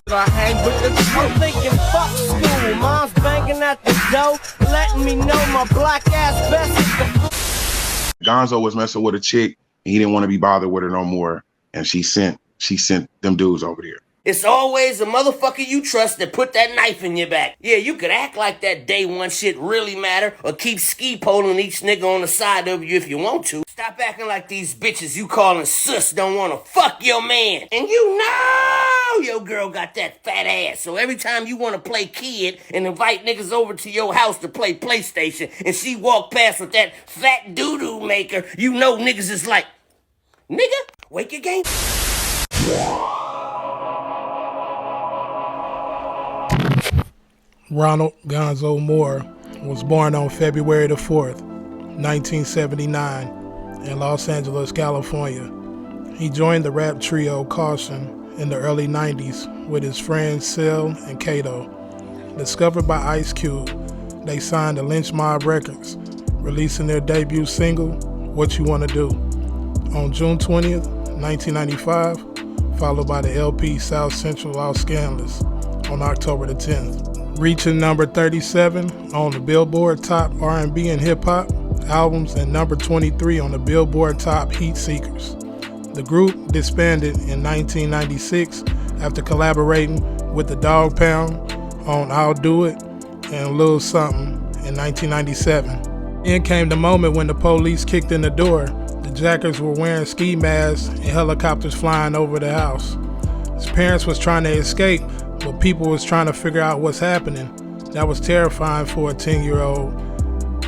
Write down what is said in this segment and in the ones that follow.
I hang with the I'm thinking fuck school. Mom's banging at the door, letting me know my black ass best is the Gonzoe was messing with a chick, and he didn't want to be bothered with her no more, and she sent them dudes over there. It's always a motherfucker you trust that put that knife in your back. Yeah, you could act like that day one shit really matter, or keep ski poling each nigga on the side of you if you want to. Stop acting like these bitches you calling sus don't wanna fuck your man. And you know your girl got that fat ass, so every time you wanna play kid and invite niggas over to your house to play PlayStation, and she walk past with that fat doo-doo maker, you know niggas is like, nigga, wake your game. Ronald Gonzoe Moore was born on February the 4th, 1979, in Los Angeles, California. He joined the rap trio Caution in the early 90s with his friends Sil and Kato. Discovered by Ice Cube, they signed to Lynch Mob Records, releasing their debut single, What You Wanna Do, on June 20th, 1995, followed by the LP South Central Los Scandalous on October the 10th. Reaching number 37 on the Billboard Top R&B and Hip Hop albums and number 23 on the Billboard Top Heat Seekers. The group disbanded in 1996 after collaborating with the Dogg Pound on I'll Do It and Lil Something in 1997. Then came the moment when the police kicked in the door. The Jackers were wearing ski masks and helicopters flying over the house. His parents was trying to escape, but people was trying to figure out what's happening. That was terrifying for a 10-year-old.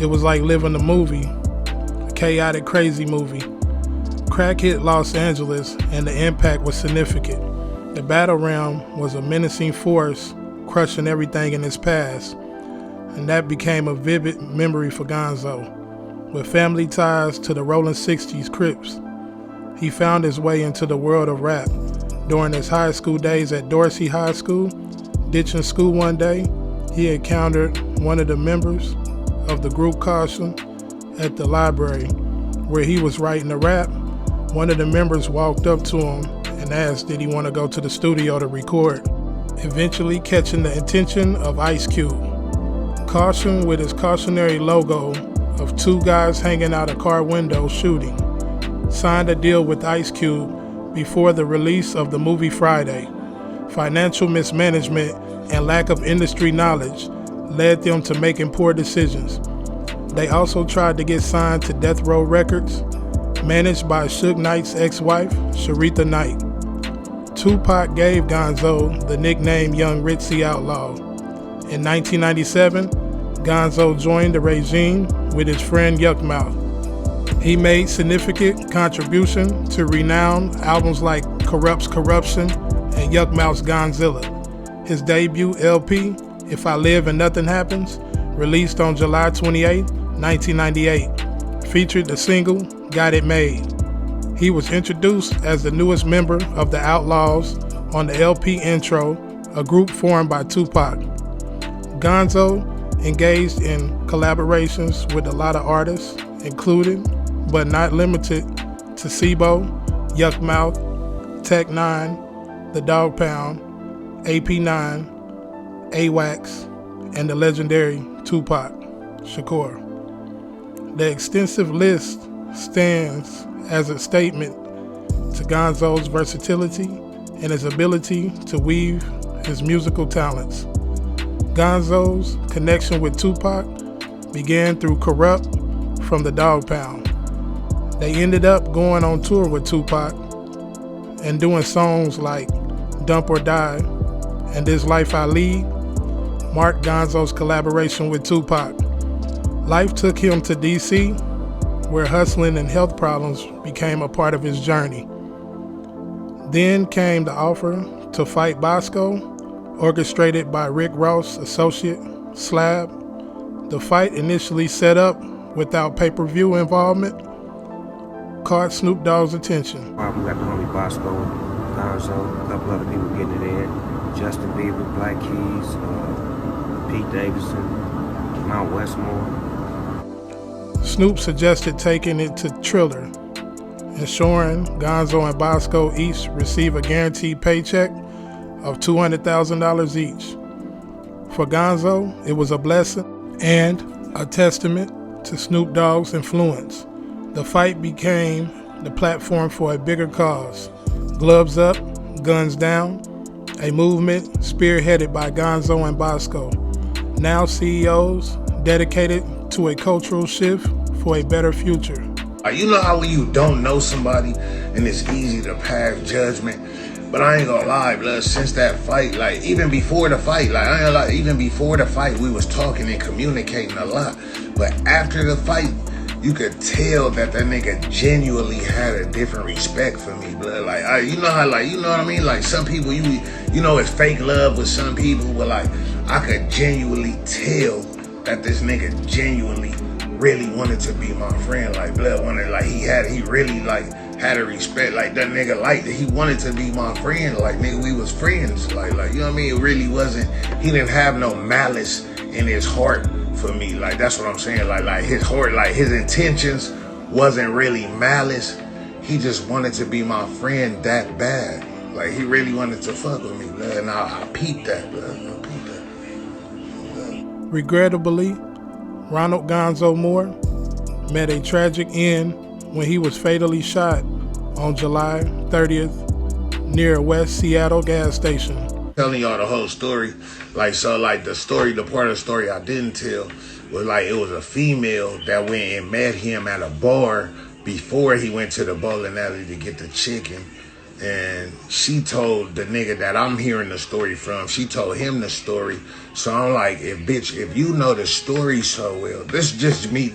It was like living a movie, a chaotic, crazy movie. Crack hit Los Angeles, and the impact was significant. The battle realm was a menacing force, crushing everything in its path, and that became a vivid memory for Gonzoe. With family ties to the Rolling 60s Crips, he found his way into the world of rap. During his high school days at Dorsey High School, ditching school one day, he encountered one of the members of the group Caution at the library where he was writing a rap. One of the members walked up to him and asked did he want to go to the studio to record, eventually catching the attention of Ice Cube. Caution, with his cautionary logo of two guys hanging out a car window shooting, signed a deal with Ice Cube before the release of the movie Friday. Financial mismanagement and lack of industry knowledge led them to making poor decisions. They also tried to get signed to Death Row Records, managed by Suge Knight's ex-wife, Sharitha Knight. Tupac gave Gonzoe the nickname Young Ritzy Outlaw. In 1997, Gonzoe joined the regime with his friend Yukmouth. He made significant contribution to renowned albums like Corrupt's Corruption and Yukmouth's Gonzilla. His debut LP, If I Live and Nothing Happens, released on July 28, 1998, featured the single Got It Made. He was introduced as the newest member of the Outlaws on the LP Intro, a group formed by Tupac. Gonzoe engaged in collaborations with a lot of artists, including but not limited to Sibo, Yukmouth, Tech 9, The Dogg Pound, AP9, AWACS, and the legendary Tupac Shakur. The extensive list stands as a statement to Gonzoe's versatility and his ability to weave his musical talents. Gonzoe's connection with Tupac began through Corrupt from the Dogg Pound. They ended up going on tour with Tupac and doing songs like Dump or Die and This Life I Lead marked Gonzoe's collaboration with Tupac. Life took him to DC, where hustling and health problems became a part of his journey. Then came the offer to fight Bosco, orchestrated by Rick Ross' associate, Slab. The fight, initially set up without pay-per-view involvement, caught Snoop Dogg's attention. We got the homie Bosco, Gonzoe, a couple other people getting it in. Justin Bieber, Black Keys, Pete Davidson, Mount Westmore. Snoop suggested taking it to Triller, ensuring Gonzoe and Bosco each receive a guaranteed paycheck of $200,000 each. For Gonzoe, it was a blessing and a testament to Snoop Dogg's influence. The fight became the platform for a bigger cause. Gloves Up, Guns Down, a movement spearheaded by Gonzoe and Bosco, now CEOs dedicated to a cultural shift for a better future. You know how when you don't know somebody and it's easy to pass judgment, but I ain't gonna lie, blood, since that fight, like even before the fight, like I ain't gonna lie, even before the fight, we was talking and communicating a lot, but after the fight, you could tell that nigga genuinely had a different respect for me, blood. Like, you know how, like, you know what I mean? Like, some people, you know, it's fake love with some people, but like, I could genuinely tell that this nigga genuinely really wanted to be my friend. Like, blood wanted, like, he really, like, had a respect. Like, that nigga liked it. He wanted to be my friend. Like, nigga, we was friends. Like, you know what I mean? It really wasn't, he didn't have no malice in his heart for me. Like, that's what I'm saying. Like his heart, like his intentions wasn't really malice. He just wanted to be my friend that bad. Like, he really wanted to fuck with me, blood. And I peeped that, blood. I peeped that. Regrettably, Ronald Gonzoe Moore met a tragic end when he was fatally shot on July 30th near a West Seattle gas station. Telling y'all the whole story, like, so, like, the part of the story I didn't tell was, like, it was a female that went and met him at a bar before he went to the bowling alley to get the chicken, and she told the nigga that I'm hearing the story from, she told him the story. So I'm like, if you know the story so well, this just me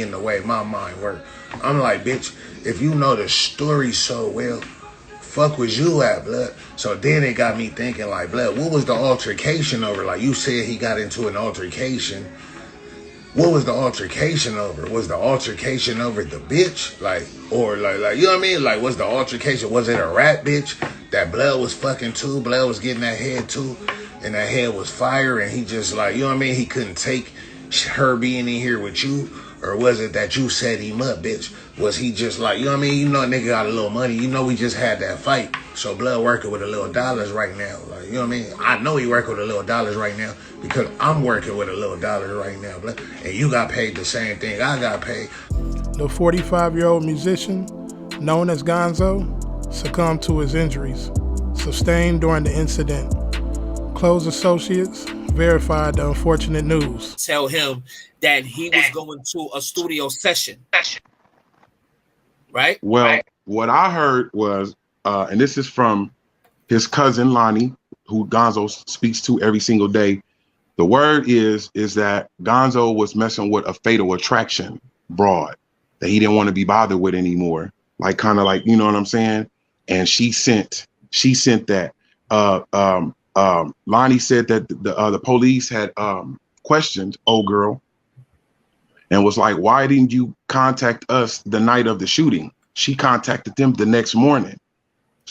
in the way my mind works. I'm like, bitch, if you know the story so well, fuck was you at, blood? So then it got me thinking, like, blood, what was the altercation over? Like, you said he got into an altercation. What was the altercation over? Was the altercation over the bitch? Like, or like, you know what I mean? Like, was the altercation, was it a rat bitch that blood was fucking too? Blood was getting that head too, and that head was fire, and he just, like, you know what I mean? He couldn't take her being in here with you. Or was it that you set him up, bitch? Was he just like, you know what I mean? You know, nigga got a little money. You know, we just had that fight. So blood working with a little dollars right now. Like, you know what I mean? I know he working with a little dollars right now because I'm working with a little dollars right now, blood. And you got paid the same thing I got paid. The 45-year-old musician, known as Gonzoe, succumbed to his injuries sustained during the incident. Close associates verified the unfortunate news. Tell him that he was going to a studio session. Right? Well, what I heard was, and this is from his cousin Lonnie, who Gonzoe speaks to every single day. The word is that Gonzoe was messing with a fatal attraction broad that he didn't want to be bothered with anymore. Like, kind of like, you know what I'm saying? And she sent that. Lonnie said that the police had questioned old girl and was like, why didn't you contact us the night of the shooting? She contacted them the next morning.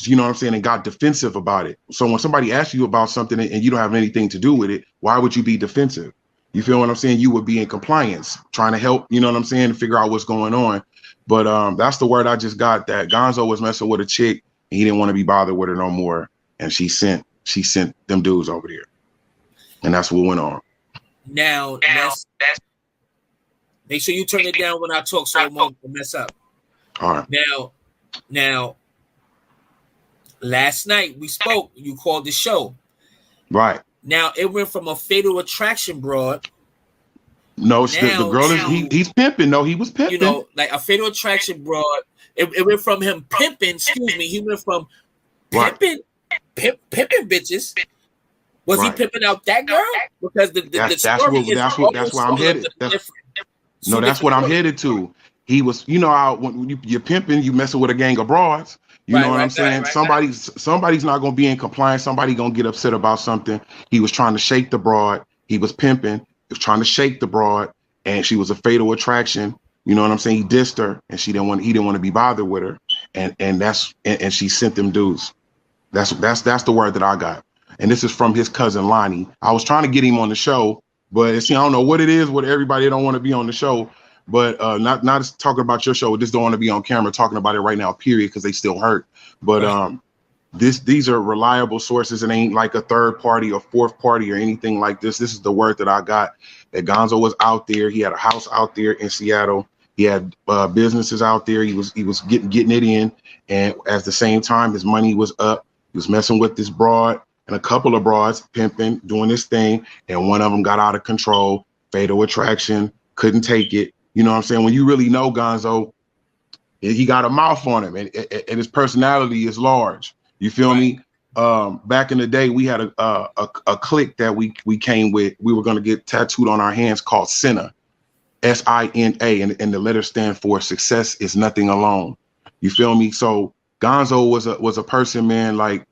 You know what I'm saying? And got defensive about it. So when somebody asks you about something and you don't have anything to do with it, why would you be defensive? You feel what I'm saying? You would be in compliance, trying to help, you know what I'm saying, to figure out what's going on. But that's the word I just got, that Gonzoe was messing with a chick and he didn't want to be bothered with her no more. And she sent them dudes over there. And that's what went on. Now make sure you turn it down when I talk so it won't mess up. All right. Now, last night we spoke, you called the show. Right. Now it went from a fatal attraction broad. No, the girl is he's pimping. No, he was pimping. You know, like a fatal attraction broad. It went from him pimping, he went from pimping bitches. Was he pimping out that girl? Because that's where I'm headed. That's what I'm headed to. He was, you know, when you're pimping, you messing with a gang of broads. You know what I'm saying? Somebody's not gonna be in compliance. Somebody gonna get upset about something. He was trying to shake the broad. He was pimping. He was trying to shake the broad, and she was a fatal attraction. You know what I'm saying? He dissed her, and he didn't want to be bothered with her, and she sent them dudes. That's the word that I got. And this is from his cousin Lonnie. I was trying to get him on the show, but I don't know what it is with everybody don't want to be on the show. But not talking about your show. Just don't want to be on camera talking about it right now, period, because they still hurt. But these are reliable sources. It ain't like a third party or fourth party or anything like this. This is the word that I got, that Gonzoe was out there. He had a house out there in Seattle. He had businesses out there. He was getting it in, and at the same time, his money was up. He was messing with this broad and a couple of broads, pimping, doing this thing, and one of them got out of control. Fatal attraction, couldn't take it. You know what I'm saying? When you really know Gonzoe, he got a mouth on him, and his personality is large. You feel me? Back in the day, we had a clique that we came with. We were gonna get tattooed on our hands called Sina. S-I-N-A, and the letters stand for success is nothing alone. You feel me? So Gonzoe was a person, man, like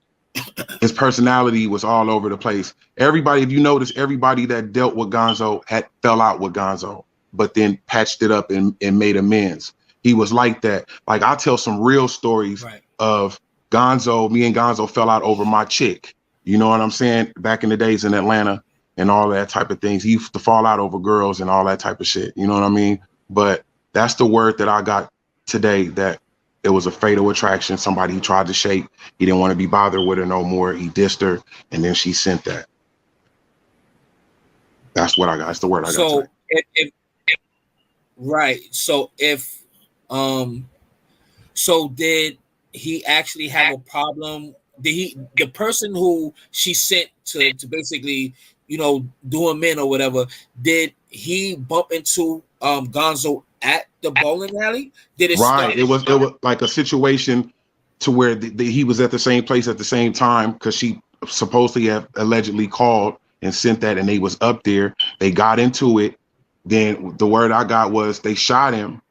his personality was all over the place. Everybody, if you notice, everybody that dealt with Gonzoe fell out with Gonzoe, but then patched it up and made amends. He was like that. Like, I tell some real stories of Gonzoe. Me and Gonzoe fell out over my chick. You know what I'm saying? Back in the days in Atlanta. And all that type of things. He used to fall out over girls and all that type of shit. You know what I mean? But that's the word that I got today, that it was a fatal attraction. Somebody he tried to shake. He didn't want to be bothered with her no more. He dissed her, and then she sent that. That's what I got. That's the word I got. So so did he actually have a problem? Did the person who she sent to basically, you know, do him in or whatever, did he bump into Gonzoe at the bowling alley? Did it right? It was like a situation to where he was at the same place at the same time, because she supposedly have allegedly called and sent that, and they was up there. They got into it. Then the word I got was they shot him,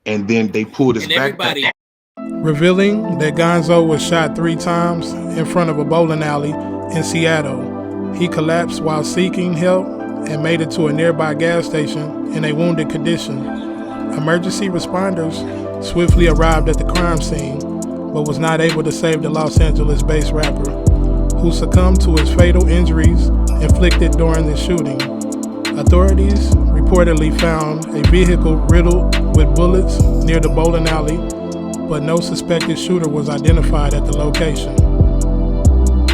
and then they pulled his backpack. Revealing that Gonzoe was shot 3 times in front of a bowling alley in Seattle. He collapsed while seeking help and made it to a nearby gas station in a wounded condition. Emergency responders swiftly arrived at the crime scene, but was not able to save the Los Angeles-based rapper, who succumbed to his fatal injuries inflicted during the shooting. Authorities reportedly found a vehicle riddled with bullets near the bowling alley, but no suspected shooter was identified at the location.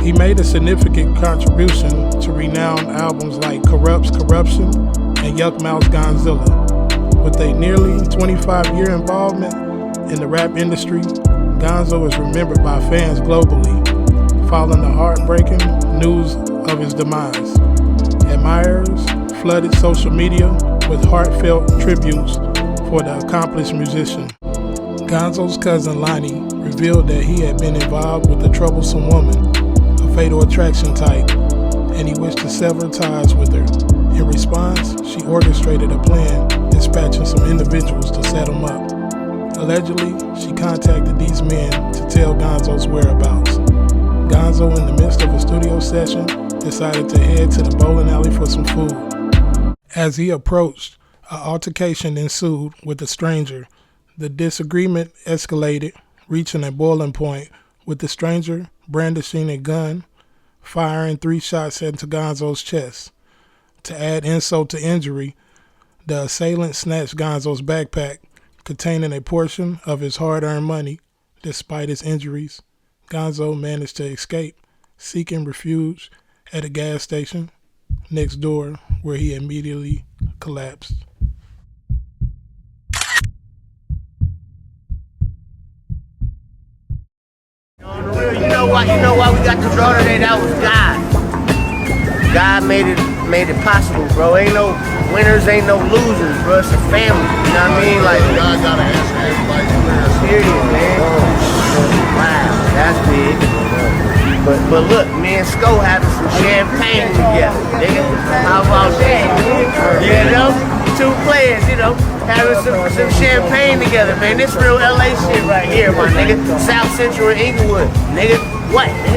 He made a significant contribution to renowned albums like Corrupt's Corruption and Yukmouth's Godzilla. With a nearly 25-year involvement in the rap industry, Gonzoe is remembered by fans globally, following the heartbreaking news of his demise. Admirers flooded social media with heartfelt tributes for the accomplished musician. Gonzoe's cousin Lonnie revealed that he had been involved with a troublesome woman, a fatal attraction type, and he wished to sever ties with her. In response, she orchestrated a plan, dispatching some individuals to set him up. Allegedly, she contacted these men to tell Gonzoe's whereabouts. Gonzoe, in the midst of a studio session, decided to head to the bowling alley for some food. As he approached, an altercation ensued with a stranger. The disagreement escalated, reaching a boiling point, with the stranger brandishing a gun, firing 3 shots into Gonzoe's chest. To add insult to injury, the assailant snatched Gonzoe's backpack, containing a portion of his hard-earned money. Despite his injuries, Gonzoe managed to escape, seeking refuge at a gas station next door, where he immediately collapsed. You know why we got the draw today? That was God. God made it possible, bro. Ain't no winners, ain't no losers, bro. It's a family. You know what I mean? Like, God gotta answer everybody's prayers. Period, man. Wow, that's big. But look, me and Sko having some champagne together, nigga. How about that? You know? 2 players, you know, having some champagne together, man. This real LA shit right here, my nigga. South Central and Inglewood, nigga. What, nigga?